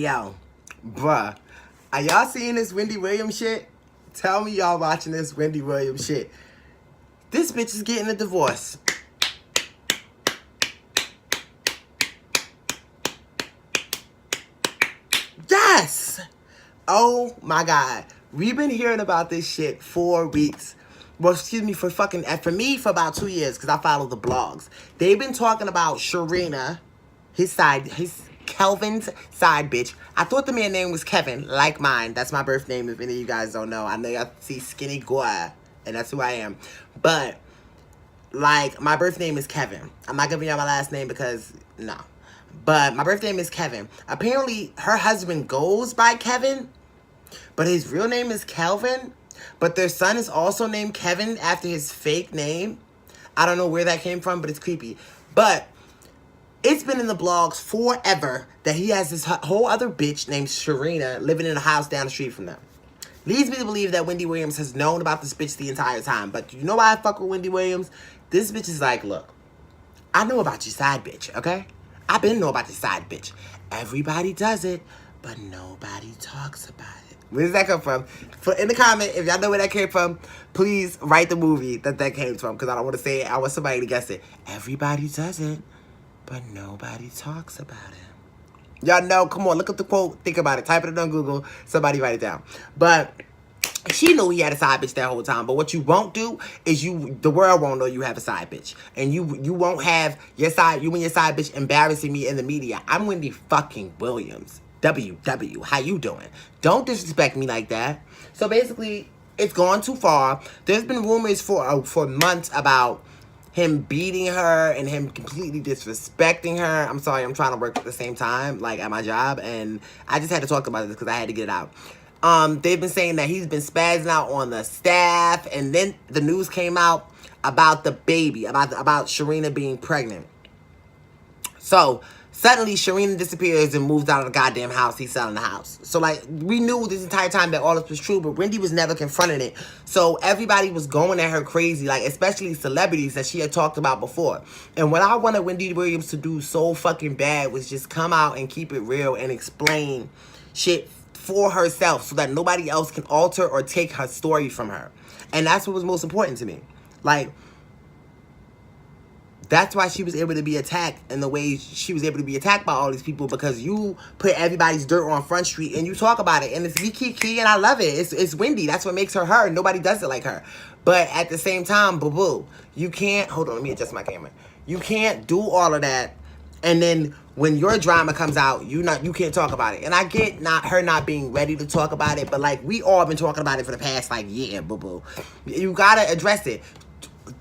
yo, bruh, are y'all seeing this Wendy Williams shit? Tell me y'all watching this Wendy Williams shit. This bitch is getting a divorce. Yes! Oh my God. We've been hearing about this shit for weeks. Well, excuse me, for about 2 years, because I follow the blogs. They've been talking about Sharina, his Kelvin's side bitch. I thought the man's name was Kevin, like mine. That's my birth name, if any of you guys don't know. I know y'all see Skinny Goya, and that's who I am. But, like, my birth name is Kevin. I'm not giving y'all my last name because, no. But my birth name is Kevin. Apparently, her husband goes by Kevin, but his real name is Kelvin. But their son is also named Kevin after his fake name. I don't know where that came from, but it's creepy. But it's been in the blogs forever that he has this whole other bitch named Sharina living in a house down the street from them. Leads me to believe that Wendy Williams has known about this bitch the entire time. But you know why I fuck with Wendy Williams? This bitch is like, look, I know about your side bitch, okay? I been know about your side bitch. Everybody does it, but nobody talks about it. Where does that come from? In the comment, if y'all know where that came from, please write the movie that came from, because I don't want to say it. I want somebody to guess it. Everybody does it, but nobody talks about it. Y'all know, come on, look up the quote, think about it, type it in on Google, somebody write it down. But she knew he had a side bitch that whole time. But what you won't do is the world won't know you have a side bitch. And you won't have you and your side bitch embarrassing me in the media. I'm Wendy fucking Williams. WW, how you doing? Don't disrespect me like that. So basically, it's gone too far. There's been rumors for months about him beating her and him completely disrespecting her. I'm sorry, I'm trying to work at the same time, like at my job, and I just had to talk about this because I had to get it out. They've been saying that he's been spazzing out on the staff, and then the news came out about the baby, about Sharina being pregnant. So suddenly, Sharina disappears and moves out of the goddamn house. He's selling the house. So, like, we knew this entire time that all this was true, but Wendy was never confronting it. So, everybody was going at her crazy, like, especially celebrities that she had talked about before. And what I wanted Wendy Williams to do so fucking bad was just come out and keep it real and explain shit for herself so that nobody else can alter or take her story from her. And that's what was most important to me. Like, that's why she was able to be attacked in the way she was able to be attacked by all these people, because you put everybody's dirt on Front Street and you talk about it. And it's key, and I love it. It's Wendy. That's what makes her her. Nobody does it like her. But at the same time, boo-boo, you can't... Hold on, let me adjust my camera. You can't do all of that, and then when your drama comes out, you can't talk about it. And I get her not being ready to talk about it, but, like, we all been talking about it for the past, like, year, boo-boo. You gotta address it.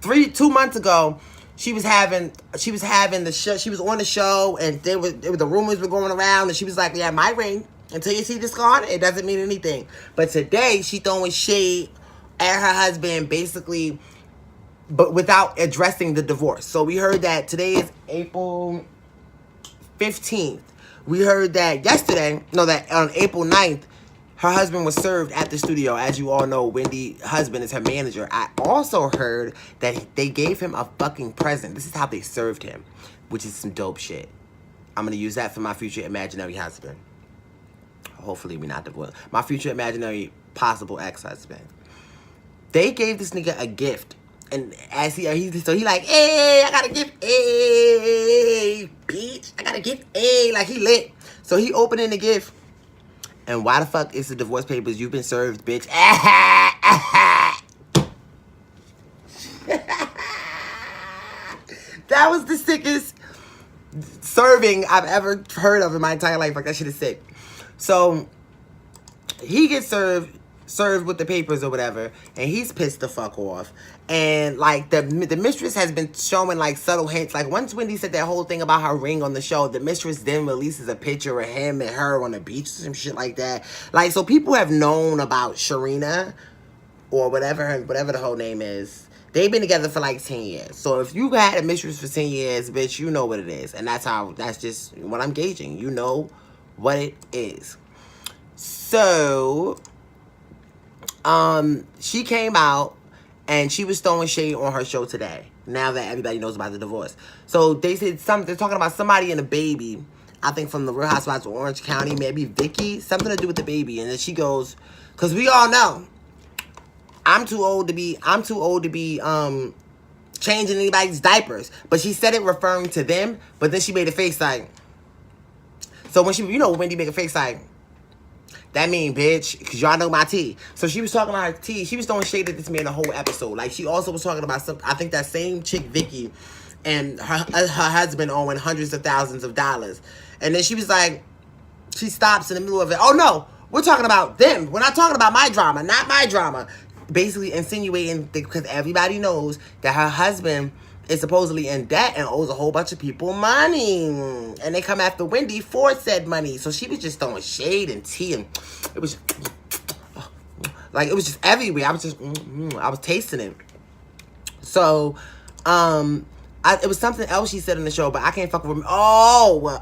2 months ago... She was having the show. She was on the show, and the rumors were going around, and she was like, "Yeah, my ring. Until you see this card, it doesn't mean anything." But today, she throwing shade at her husband, basically, but without addressing the divorce. So we heard that today is April 15th. We heard that that on April 9th, her husband was served at the studio. As you all know, Wendy's husband is her manager. I also heard that they gave him a fucking present. This is how they served him, which is some dope shit. I'm going to use that for my future imaginary husband. Hopefully we're not divorced. My future imaginary possible ex-husband. They gave this nigga a gift. And as he like, hey, I got a gift. Hey, bitch, I got a gift. Hey, like he lit. So he opening the gift. And why the fuck is the divorce papers? You've been served, bitch. That was the sickest serving I've ever heard of in my entire life. Like, that shit is sick. So, he gets served with the papers or whatever, and he's pissed the fuck off. And, like, the mistress has been showing, like, subtle hints. Like, once Wendy said that whole thing about her ring on the show, the mistress then releases a picture of him and her on the beach or some shit like that. Like, so people have known about Sharina, or whatever the whole name is. They've been together for, like, 10 years. So if you had a mistress for 10 years, bitch, you know what it is. And that's just what I'm gauging. You know what it is. So, she came out, and she was throwing shade on her show today, now that everybody knows about the divorce. So they said they're talking about somebody and a baby, I think from the Real Housewives of Orange County, maybe Vicky, something to do with the baby. And then she goes, because we all know, I'm too old to be changing anybody's diapers. But she said it referring to them, but then she made a face like, so when she, Wendy make a face like, that mean, bitch, because y'all know my tea. So she was talking about her tea. She was throwing shade at this man the whole episode. Like, she also was talking about I think that same chick, Vicky, and her husband owing hundreds of thousands of dollars. And then she was like, she stops in the middle of it. Oh, no, we're talking about them. We're not talking about my drama, not my drama. Basically insinuating, because everybody knows that her husband is supposedly in debt and owes a whole bunch of people money. And they come after Wendy for said money. So she was just throwing shade and tea. And it was like, it was just everywhere. I was just, I was tasting it. So, it was something else she said in the show, but I can't fuck with him. Oh!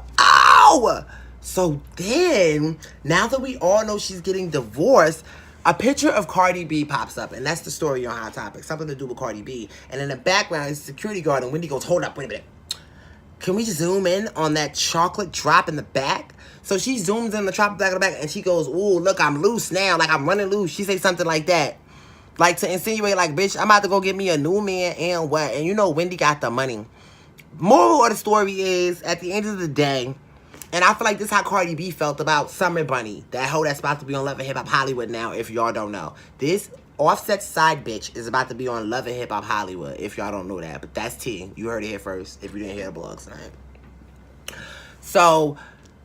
So then, now that we all know she's getting divorced, a picture of Cardi B pops up, and that's the story on Hot Topic. Something to do with Cardi B. And in the background is a security guard, and Wendy goes, hold up, wait a minute. Can we just zoom in on that chocolate drop in the back? So she zooms in the chocolate back in the back, and she goes, ooh, look, I'm loose now. Like, I'm running loose. She says something like that. Like, to insinuate, like, bitch, I'm about to go get me a new man and what? And Wendy got the money. Moral of the story is, at the end of the day, and I feel like this is how Cardi B felt about Summer Bunny, that hoe that's about to be on Love and Hip Hop Hollywood now, if y'all don't know. This Offset side bitch is about to be on Love and Hip Hop Hollywood, if y'all don't know that. But that's tea. You heard it here first, if you didn't hear the blogs tonight. So,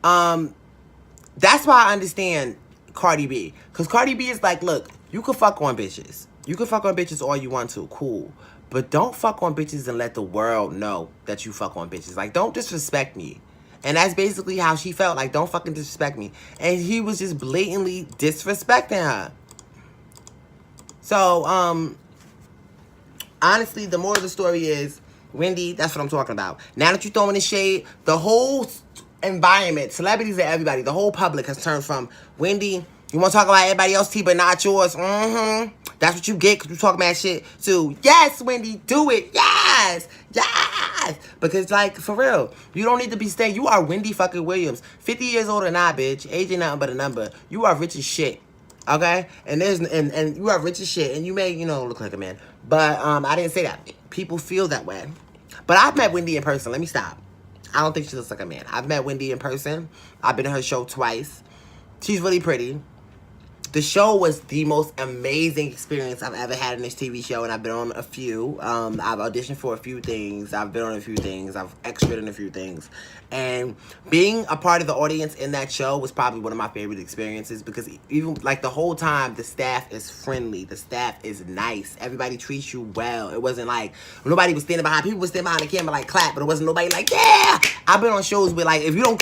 that's why I understand Cardi B. Because Cardi B is like, look, you can fuck on bitches. You can fuck on bitches all you want to. Cool. But don't fuck on bitches and let the world know that you fuck on bitches. Like, don't disrespect me. And that's basically how she felt. Like, don't fucking disrespect me. And he was just blatantly disrespecting her. So, honestly, the moral of the story is, Wendy, that's what I'm talking about. Now that you're throwing the shade, the whole environment, celebrities and everybody, the whole public has turned from, Wendy, you want to talk about everybody else's tea but not yours? That's what you get because you talk mad shit. To, yes, Wendy, do it. Yes. Yes. Because, like, for real, you don't need to be staying. You are Wendy fucking Williams. 50 years old or not, bitch. Age ain't nothing but a number. You are rich as shit. Okay? And you are rich as shit. And you may, look like a man. But I didn't say that. People feel that way. But I've met Wendy in person. Let me stop. I don't think she looks like a man. I've met Wendy in person. I've been to her show twice. She's really pretty. The show was the most amazing experience I've ever had in this TV show, and I've been on a few. I've auditioned for a few things. I've been on a few things. I've extras in a few things. And being a part of the audience in that show was probably one of my favorite experiences because even, like, the whole time, the staff is friendly. The staff is nice. Everybody treats you well. It wasn't like, nobody was standing behind. People were standing behind the camera, like, clap, but it wasn't nobody like, yeah! I've been on shows where, like, if you don't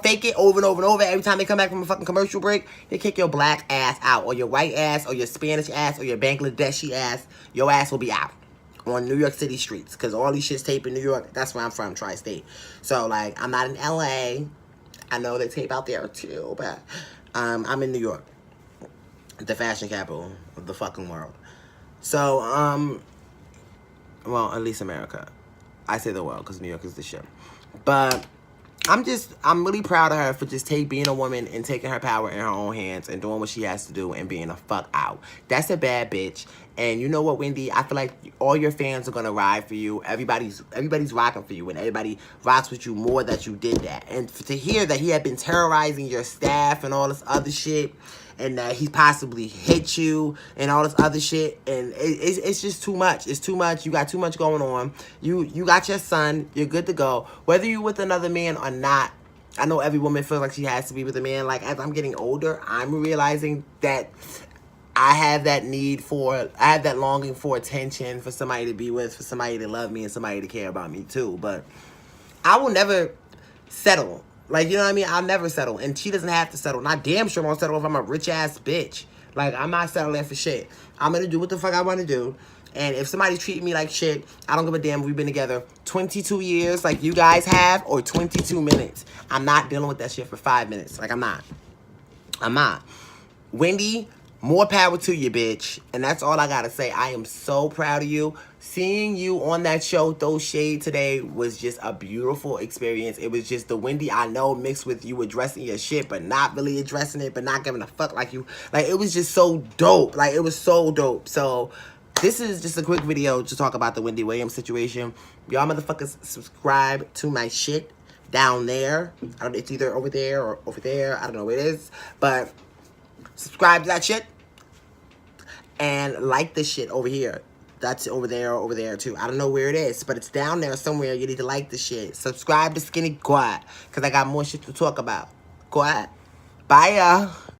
fake it over and over and over, every time they come back from a fucking commercial break, they kick your black ass out, or your white ass, or your Spanish ass, or your Bangladeshi ass. Your ass will be out on New York City streets, because all these shit's tape in New York. That's where I'm from, Tri-State. So, like, I'm not in L.A. I know they tape out there, too, but I'm in New York, the fashion capital of the fucking world. So, well, at least America. I say the world, because New York is the shit. But I'm really proud of her for just being a woman and taking her power in her own hands and doing what she has to do and being a fuck out. That's a bad bitch. And you know what, Wendy? I feel like all your fans are gonna ride for you. Everybody's rocking for you, and everybody rocks with you more that you did that. And to hear that he had been terrorizing your staff and all this other shit, and that he possibly hit you and all this other shit, and it's just too much. It's too much. You got too much going on. You got your son. You're good to go. Whether you're with another man or not, I know every woman feels like she has to be with a man. Like, as I'm getting older, I'm realizing that I have that longing for attention, for somebody to be with, for somebody to love me, and somebody to care about me too. But I will never settle. Like, you know what I mean? I'll never settle. And she doesn't have to settle. And I damn sure won't settle if I'm a rich-ass bitch. Like, I'm not settling for shit. I'm going to do what the fuck I want to do. And if somebody's treating me like shit, I don't give a damn if we've been together 22 years like you guys have, or 22 minutes. I'm not dealing with that shit for 5 minutes. Like, I'm not. Wendy More power to you, bitch. And that's all I gotta say. I am so proud of you. Seeing you on that show, Throw Shade today, was just a beautiful experience. It was just the Wendy I know mixed with you addressing your shit, but not really addressing it, but not giving a fuck like you. Like, it was just so dope. Like, it was so dope. So, this is just a quick video to talk about the Wendy Williams situation. Y'all motherfuckers subscribe to my shit down there. I don't know, it's either over there or over there. I don't know what it is. But subscribe to that shit. And like this shit over here. That's over there too. I don't know where it is, but it's down there somewhere. You need to like the shit. Subscribe to Skinny Quiet, because I got more shit to talk about. Quiet. Bye, y'all.